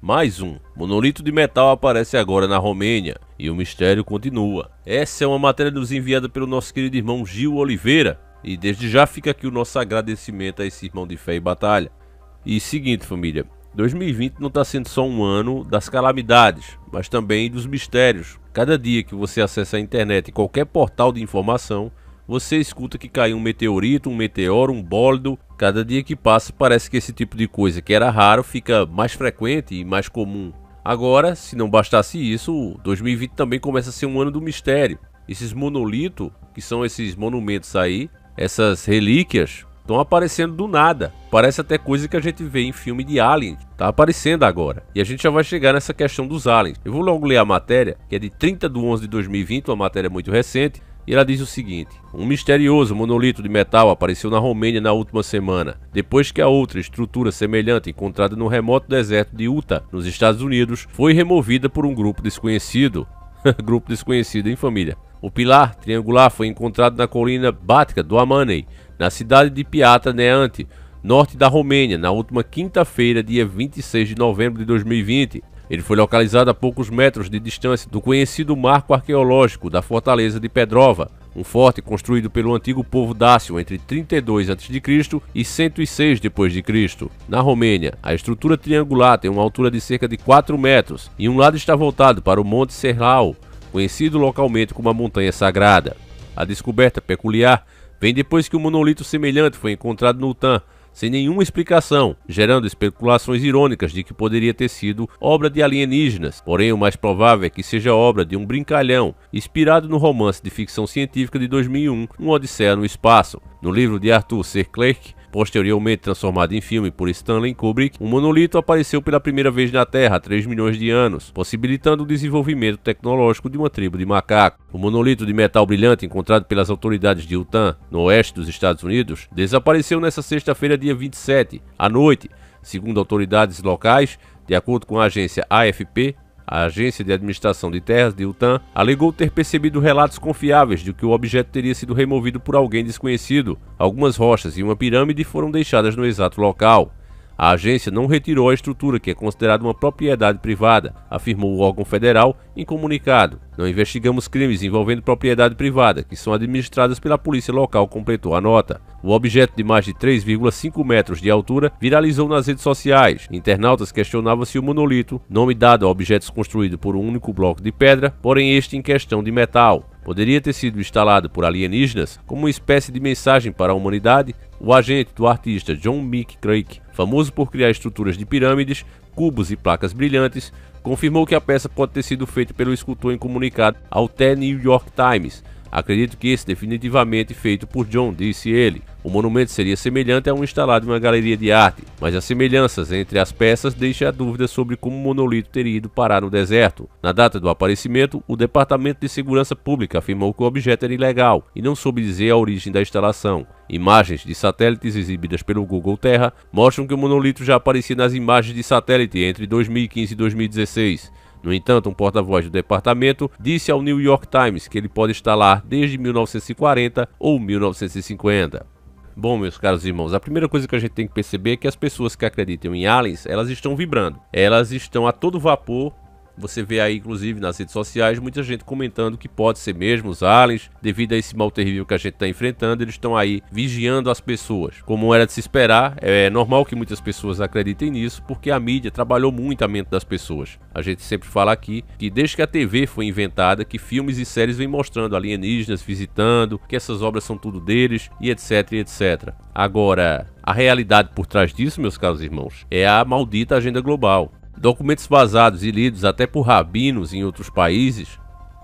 Mais um monolito de metal aparece agora na Romênia e o mistério continua. Essa é uma matéria nos enviada pelo nosso querido irmão Gil Oliveira e desde já fica aqui o nosso agradecimento a esse irmão de fé e batalha. E seguinte, família, 2020 não está sendo só um ano das calamidades, mas também dos mistérios. Cada dia que você acessa a internet e qualquer portal de informação, você escuta que caiu um meteorito, um meteoro, um bólido. Cada dia que passa parece que esse tipo de coisa que era raro fica mais frequente e mais comum. Agora, se não bastasse isso, 2020 também começa a ser um ano do mistério. Esses monolitos, que são esses monumentos aí, essas relíquias, estão aparecendo do nada. Parece até coisa que a gente vê em filme de Alien. Tá aparecendo agora. E a gente já vai chegar nessa questão dos aliens. Eu vou logo ler a matéria, que é de 30/11/2020, uma matéria muito recente. E ela diz o seguinte: um misterioso monolito de metal apareceu na Romênia na última semana, depois que a outra estrutura semelhante encontrada no remoto deserto de Utah, nos Estados Unidos, foi removida por um grupo desconhecido. Grupo desconhecido, hein, família? O pilar triangular foi encontrado na colina Batica do Amanei, na cidade de Piatra Neamț, norte da Romênia, na última quinta-feira, dia 26 de novembro de 2020. Ele foi localizado a poucos metros de distância do conhecido marco arqueológico da fortaleza de Petrova, um forte construído pelo antigo povo dácio entre 32 a.C. e 106 d.C. Na Romênia, a estrutura triangular tem uma altura de cerca de 4 metros e um lado está voltado para o Monte Serlau, conhecido localmente como a Montanha Sagrada. A descoberta peculiar vem depois que um monolito semelhante foi encontrado no Utah, sem nenhuma explicação, gerando especulações irônicas de que poderia ter sido obra de alienígenas. Porém, o mais provável é que seja obra de um brincalhão, inspirado no romance de ficção científica de 2001, Uma Odisseia no Espaço. No livro de Arthur C. Clarke, posteriormente transformado em filme por Stanley Kubrick, um monolito apareceu pela primeira vez na Terra há 3 milhões de anos, possibilitando o desenvolvimento tecnológico de uma tribo de macacos. O monolito de metal brilhante encontrado pelas autoridades de Utah, no oeste dos Estados Unidos, desapareceu nesta sexta-feira, dia 27, à noite, segundo autoridades locais. De acordo com a agência AFP, a Agência de Administração de Terras de Utah alegou ter percebido relatos confiáveis de que o objeto teria sido removido por alguém desconhecido. Algumas rochas e uma pirâmide foram deixadas no exato local. A agência não retirou a estrutura, que é considerada uma propriedade privada, afirmou o órgão federal em comunicado. Não investigamos crimes envolvendo propriedade privada, que são administradas pela polícia local, completou a nota. O objeto de mais de 3,5 metros de altura viralizou nas redes sociais. Internautas questionavam se o monolito, nome dado a objetos construídos por um único bloco de pedra, porém este em questão de metal, poderia ter sido instalado por alienígenas como uma espécie de mensagem para a humanidade. O agente do artista John McCracken, famoso por criar estruturas de pirâmides, cubos e placas brilhantes, confirmou que a peça pode ter sido feita pelo escultor em comunicado ao The New York Times. Acredito que esse definitivamente feito por John, disse ele. O monumento seria semelhante a um instalado em uma galeria de arte, mas as semelhanças entre as peças deixam a dúvida sobre como o monolito teria ido parar no deserto. Na data do aparecimento, o Departamento de Segurança Pública afirmou que o objeto era ilegal e não soube dizer a origem da instalação. Imagens de satélites exibidas pelo Google Terra mostram que o monolito já aparecia nas imagens de satélite entre 2015 e 2016. No entanto, um porta-voz do departamento disse ao New York Times que ele pode estar lá desde 1940 ou 1950. Bom, meus caros irmãos, a primeira coisa que a gente tem que perceber é que as pessoas que acreditam em aliens, elas estão vibrando. Elas estão a todo vapor. Você vê aí, inclusive, nas redes sociais, muita gente comentando que pode ser mesmo os aliens. Devido a esse mal terrível que a gente está enfrentando, eles estão aí vigiando as pessoas. Como era de se esperar, é normal que muitas pessoas acreditem nisso, porque a mídia trabalhou muito a mente das pessoas. A gente sempre fala aqui que desde que a TV foi inventada, que filmes e séries vêm mostrando alienígenas visitando, que essas obras são tudo deles, e etc, etc. Agora, a realidade por trás disso, meus caros irmãos, é a maldita agenda global. Documentos vazados e lidos até por rabinos em outros países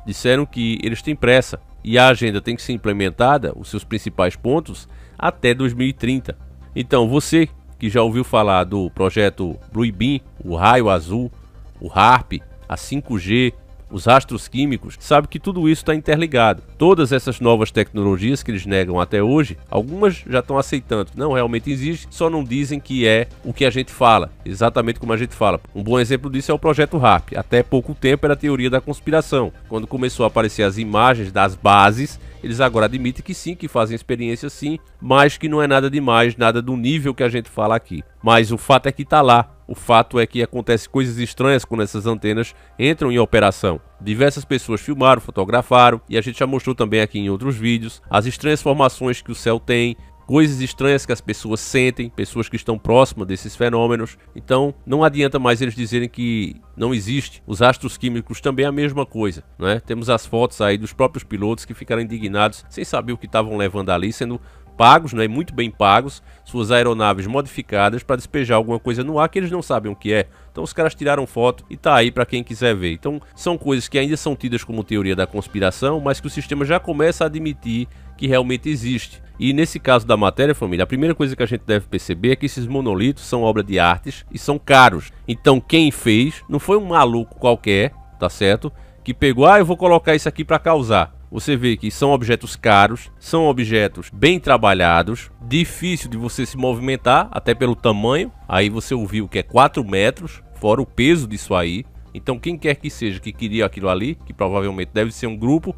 disseram que eles têm pressa e a agenda tem que ser implementada, os seus principais pontos, até 2030. Então você que já ouviu falar do projeto Blue Beam, o raio azul, o HAARP, a 5G, os rastros químicos, sabe que tudo isso está interligado. Todas essas novas tecnologias que eles negam até hoje, algumas já estão aceitando, não realmente existe, só não dizem que é o que a gente fala, exatamente como a gente fala. Um bom exemplo disso é o projeto HAARP. Até pouco tempo era a teoria da conspiração. Quando começou a aparecer as imagens das bases eles agora admitem que sim, que fazem experiência sim, mas que não é nada demais, nada do nível que a gente fala aqui. Mas o fato é que tá lá. O fato é que acontece coisas estranhas quando essas antenas entram em operação. Diversas pessoas filmaram, fotografaram, e a gente já mostrou também aqui em outros vídeos as estranhas formações que o céu tem, coisas estranhas que as pessoas sentem, pessoas que estão próximas desses fenômenos. Então não adianta mais eles dizerem que não existe. Os astros químicos também é a mesma coisa, né? Temos as fotos aí dos próprios pilotos que ficaram indignados sem saber o que estavam levando ali, sendo pagos, né, muito bem pagos, suas aeronaves modificadas para despejar alguma coisa no ar que eles não sabem o que é. Então os caras tiraram foto e tá aí para quem quiser ver. Então são coisas que ainda são tidas como teoria da conspiração, mas que o sistema já começa a admitir que realmente existe. E nesse caso da matéria, família, a primeira coisa que a gente deve perceber é que esses monolitos são obra de artes e são caros. Então quem fez não foi um maluco qualquer, tá certo? Que pegou, eu vou colocar isso aqui para causar. Você vê que são objetos caros, são objetos bem trabalhados, difícil de você se movimentar, até pelo tamanho. Aí você ouviu que é 4 metros, fora o peso disso aí. Então quem quer que seja que queria aquilo ali, que provavelmente deve ser um grupo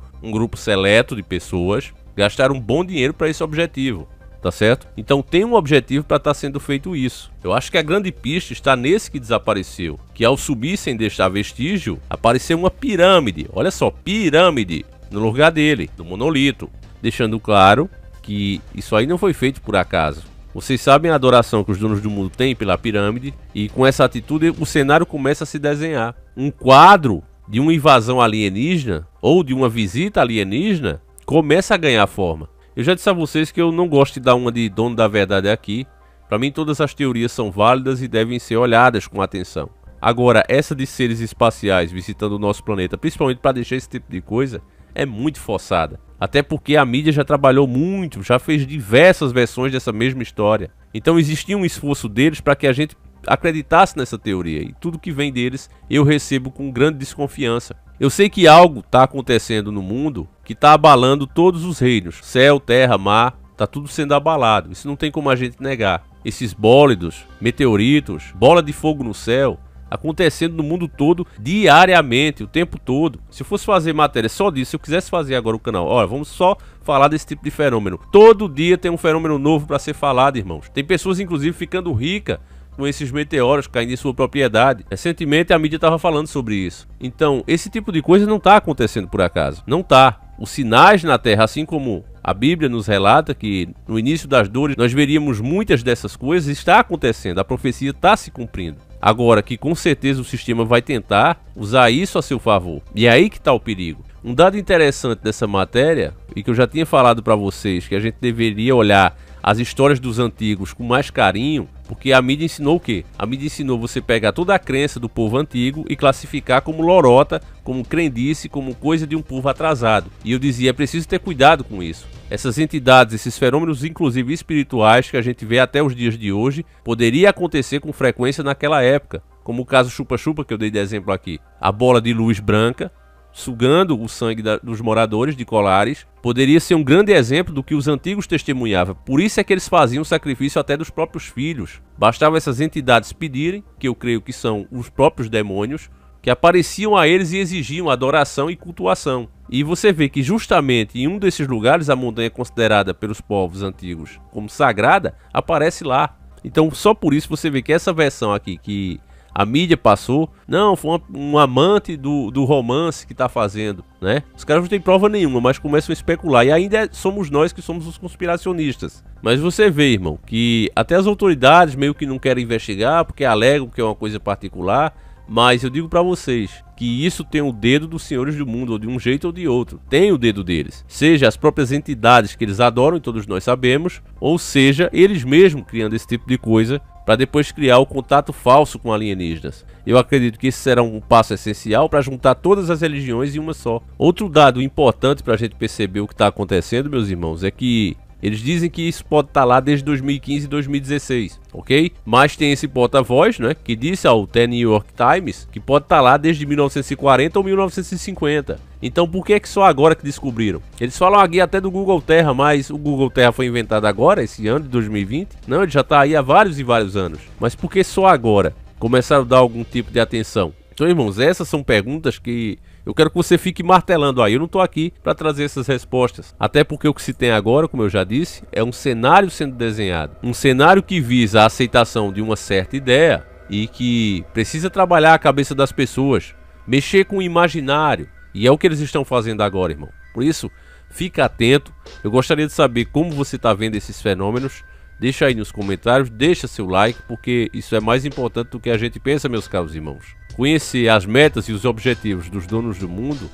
seleto de pessoas, gastaram um bom dinheiro para esse objetivo, tá certo? Então tem um objetivo para estar sendo feito isso. Eu acho que a grande pista está nesse que desapareceu, que ao subir sem deixar vestígio, apareceu uma pirâmide. Olha só, pirâmide no lugar dele, do monolito, deixando claro que isso aí não foi feito por acaso. Vocês sabem a adoração que os donos do mundo têm pela pirâmide, e com essa atitude o cenário começa a se desenhar. Um quadro de uma invasão alienígena ou de uma visita alienígena começa a ganhar forma. Eu já disse a vocês que eu não gosto de dar uma de dono da verdade aqui. Para mim todas as teorias são válidas e devem ser olhadas com atenção. Agora, essa de seres espaciais visitando o nosso planeta, principalmente para deixar esse tipo de coisa, é muito forçada. Até porque a mídia já trabalhou muito, já fez diversas versões dessa mesma história. Então existia um esforço deles para que a gente acreditasse nessa teoria. E tudo que vem deles eu recebo com grande desconfiança. Eu sei que algo está acontecendo no mundo que está abalando todos os reinos. Céu, terra, mar, está tudo sendo abalado. Isso não tem como a gente negar. Esses bólidos, meteoritos, bola de fogo no céu, acontecendo no mundo todo, diariamente, o tempo todo. Se eu fosse fazer matéria só disso, se eu quisesse fazer agora o canal, olha, vamos só falar desse tipo de fenômeno. Todo dia tem um fenômeno novo para ser falado, irmãos. Tem pessoas, inclusive, ficando ricas com esses meteoros caindo em sua propriedade. Recentemente a mídia estava falando sobre isso. Então, esse tipo de coisa não está acontecendo por acaso. Não está. Os sinais na Terra, assim como a Bíblia nos relata que no início das dores nós veríamos muitas dessas coisas, está acontecendo. A profecia está se cumprindo. Agora que com certeza o sistema vai tentar usar isso a seu favor. E é aí que está o perigo. Um dado interessante dessa matéria, e que eu já tinha falado para vocês, que a gente deveria olhar as histórias dos antigos com mais carinho, porque a mídia ensinou o quê? A mídia ensinou você pegar toda a crença do povo antigo e classificar como lorota, como crendice, como coisa de um povo atrasado. E eu dizia, é preciso ter cuidado com isso. Essas entidades, esses fenômenos, inclusive espirituais, que a gente vê até os dias de hoje, poderia acontecer com frequência naquela época, como o caso chupa-chupa que eu dei de exemplo aqui. A bola de luz branca, sugando o sangue dos moradores de Colares, poderia ser um grande exemplo do que os antigos testemunhavam. Por isso é que eles faziam o sacrifício até dos próprios filhos. Bastava essas entidades pedirem, que eu creio que são os próprios demônios, que apareciam a eles e exigiam adoração e cultuação. E você vê que justamente em um desses lugares, a montanha considerada pelos povos antigos como sagrada, aparece lá. Então só por isso você vê que essa versão aqui que a mídia passou, não, foi um amante do romance que está fazendo, né? Os caras não têm prova nenhuma, mas começam a especular. E ainda somos nós que somos os conspiracionistas. Mas você vê, irmão, que até as autoridades meio que não querem investigar, porque alegam que é uma coisa particular. Mas eu digo para vocês que isso tem o dedo dos senhores do mundo, ou de um jeito ou de outro. Tem o dedo deles. Seja as próprias entidades que eles adoram, e todos nós sabemos, ou seja, eles mesmos criando esse tipo de coisa para depois criar o contato falso com alienígenas. Eu acredito que esse será um passo essencial para juntar todas as religiões em uma só. Outro dado importante para a gente perceber o que está acontecendo, meus irmãos, é que eles dizem que isso pode estar lá desde 2015 e 2016, ok? Mas tem esse porta-voz, né, que disse ao The New York Times que pode estar lá desde 1940 ou 1950. Então por que só agora que descobriram? Eles falam aqui até do Google Terra, mas o Google Terra foi inventado agora, esse ano de 2020? Não, ele já está aí há vários e vários anos. Mas por que só agora começaram a dar algum tipo de atenção? Então, irmãos, essas são perguntas que eu quero que você fique martelando aí. Eu não estou aqui para trazer essas respostas. Até porque o que se tem agora, como eu já disse, é um cenário sendo desenhado. Um cenário que visa a aceitação de uma certa ideia e que precisa trabalhar a cabeça das pessoas, mexer com o imaginário. E é o que eles estão fazendo agora, irmão. Por isso, fica atento. Eu gostaria de saber como você está vendo esses fenômenos. Deixa aí nos comentários, deixa seu like, porque isso é mais importante do que a gente pensa, meus caros irmãos. Conhecer as metas e os objetivos dos donos do mundo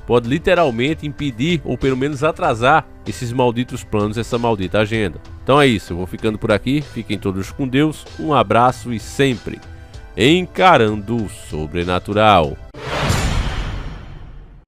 pode literalmente impedir, ou pelo menos atrasar, esses malditos planos, essa maldita agenda. Então é isso, eu vou ficando por aqui, fiquem todos com Deus, um abraço e sempre encarando o sobrenatural.